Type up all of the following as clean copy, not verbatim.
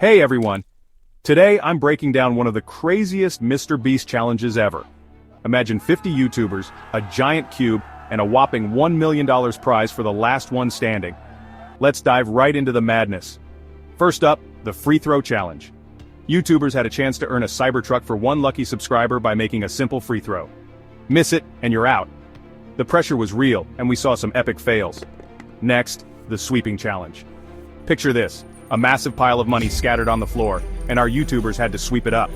Hey everyone! Today I'm breaking down one of the craziest Mr. Beast challenges ever. Imagine 50 YouTubers, a giant cube, and a whopping $1 million prize for the last one standing. Let's dive right into the madness. First up, the free throw challenge. YouTubers had a chance to earn a Cybertruck for one lucky subscriber by making a simple free throw. Miss it, and you're out. The pressure was real, and we saw some epic fails. Next, the sweeping challenge. Picture this. A massive pile of money scattered on the floor, and our YouTubers had to sweep it up.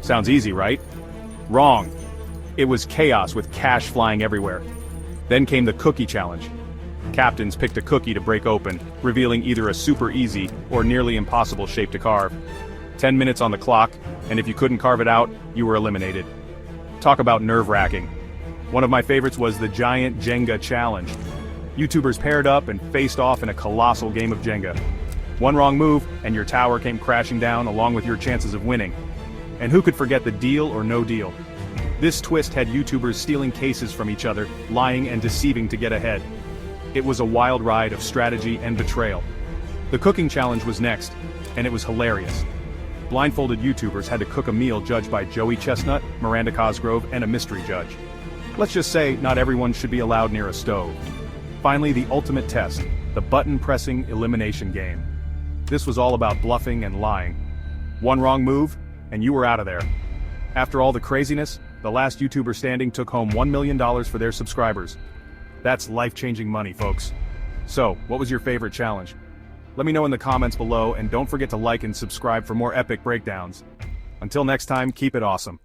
Sounds easy, right? Wrong. It was chaos with cash flying everywhere. Then came the cookie challenge. Captains picked a cookie to break open, revealing either a super easy or nearly impossible shape to carve. 10 minutes on the clock, and if you couldn't carve it out, you were eliminated. Talk about nerve-wracking. One of my favorites was the giant Jenga challenge. YouTubers paired up and faced off in a colossal game of Jenga. One wrong move, and your tower came crashing down along with your chances of winning. And who could forget the deal or no deal? This twist had YouTubers stealing cases from each other, lying and deceiving to get ahead. It was a wild ride of strategy and betrayal. The cooking challenge was next, and it was hilarious. Blindfolded YouTubers had to cook a meal judged by Joey Chestnut, Miranda Cosgrove, and a mystery judge. Let's just say not everyone should be allowed near a stove. Finally, the ultimate test, the button-pressing elimination game. This was all about bluffing and lying. One wrong move, and you were out of there. After all the craziness, the last YouTuber standing took home $1 million for their subscribers. That's life-changing money, folks. So, what was your favorite challenge? Let me know in the comments below, and don't forget to like and subscribe for more epic breakdowns. Until next time, keep it awesome.